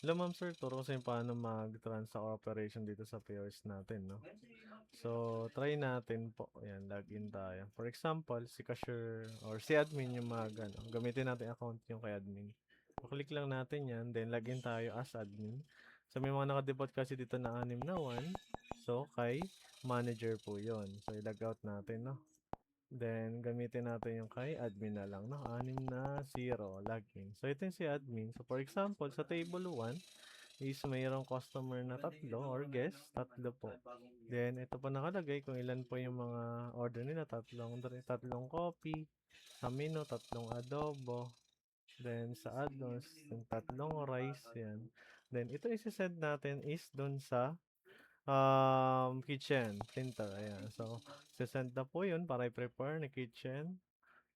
Hello ma'am sir, turo ko sa inyo paano mag-transact operation dito sa POS natin, no? So, try natin po. Ayan, login tayo. For example, si cashier or si admin yung ano, gamitin natin account yung kay admin. Click lang natin yan, then login tayo as admin. So, may mga naka-default kasi dito na 6 na 1. So, kay manager po yon. So, i-log out natin, no? Then, gamitin natin yung kay admin na lang, no? 6 na 0, login. So, ito yung si admin. So, for example, sa table 1, is mayroong customer na tatlo or guest, tatlo po. Then, ito po nakalagay kung ilan po yung mga order nila. Tatlong coffee, sa menu, tatlong adobo. Then, sa add-ons, yung tatlong rice, yan. Then, ito isi-send natin is dun sa kitchen, printer, ayan. So, send na po yun para i-prepare ni kitchen.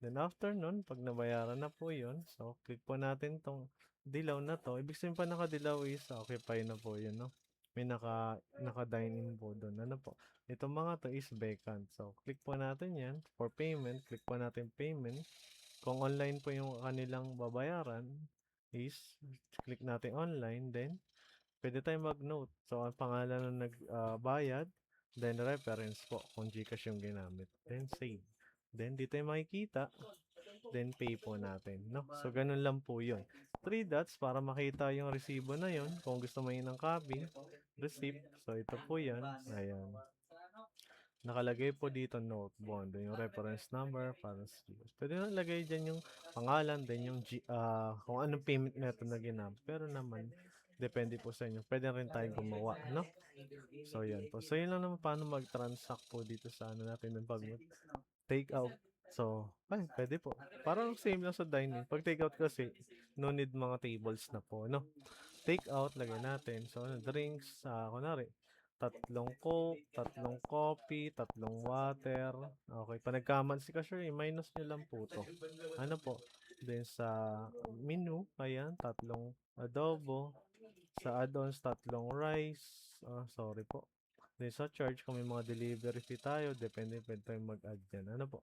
Then after nun, pag nabayaran na po yun, so click po natin tong dilaw na to. Ibig sabihin pa nakadilaw is occupy na po yun, no? May naka-dine in po doon. Ano po? Itong mga to is vacant. So, click po natin yan. For payment, click po natin payment. Kung online po yung kanilang babayaran, is click natin online. Then, pwede tayong mag-note. So, ang pangalan ng nagbayad, then reference po kung Gcash yung ginamit. Then, save. Then, dito yung makikita. Then, pay po natin. No? So, ganun lang po yun. 3 dots para makita yung resibo na yun. Kung gusto mo yun ng copy, receipt. So, ito po yan. Ayan. Nakalagay po dito note bond, yung reference number para sa GCash. Pwede na lagay dyan yung pangalan, then yung kung anong payment method na ginamit. Pero naman, depende po sa inyo. Pwede rin tayong gumawa, no? So, yan po. So, yun lang naman paano mag-transact po dito sa ano natin ng pag take out. So, ay, pwede po. Parang same lang sa dining. Pag take out kasi, no need mga tables na po, no? Take out, lagay natin. So, ano, drinks, kunwari, tatlong coke, tatlong coffee, tatlong water. Okay, pa nagkaman si cashier, minus nyo lang po to. Ano po? Then sa menu, ayan, tatlong adobo. Sa add-ons, tatlong rice. Sorry po. Then sa charge, kung may mga delivery fee tayo, depende tayong mag-add yan. Ano po?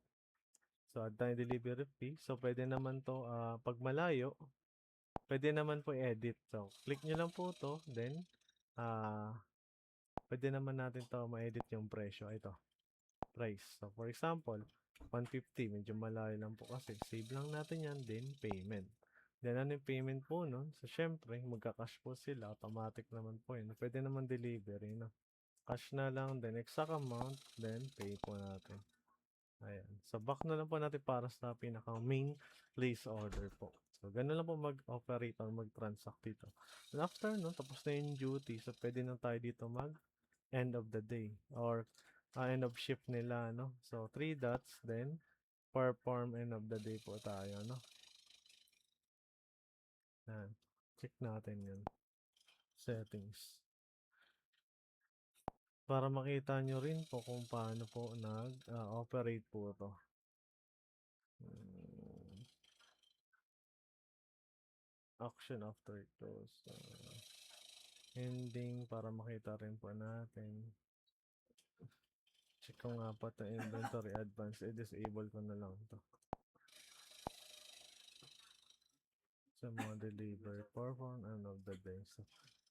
So, add tayong delivery fee. So, pwede naman to, pag malayo, pwede naman po i-edit. So, click nyo lang po to. Then, pwede naman natin to ma-edit yung presyo. Ito, price. So, for example, 150. Medyo malayo lang po kasi. Save lang natin yan. Then, payment. Then, ano yung payment po nun? So, syempre, magka-cash po sila. Automatic naman po yun. Pwede naman delivery, no? Cash na lang. Then, exact amount. Then, pay po natin. Ayan. So, back na lang po natin para sa pinaka main place order po. So, ganun lang po mag-operate or mag-transact dito. And after, no, tapos na yung duty. So, pwede na tayo dito end of the day or end of shift nila, no? So, 3 dots, then perform end of the day po tayo, no? Yan. Check natin yun. Settings. Para makita nyo rin po kung paano po nag-operate po ito. Action after it goes. Ending para makita rin po natin. Check ko nga pa ito inventory advance. I-disable ko na lang ito. Sa mga delivery perform end of the day. So,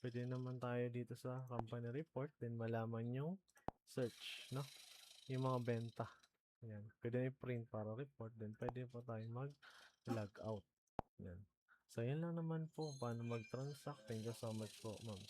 pwede naman tayo dito sa company report. Then malaman yung search, no? Yung mga benta. Ayan. Pwede i-print para report. Then pwede po tayo mag-log out. Ayan. So, yan lang naman po. Paano mag-transact. Thank you so much po, ma'am.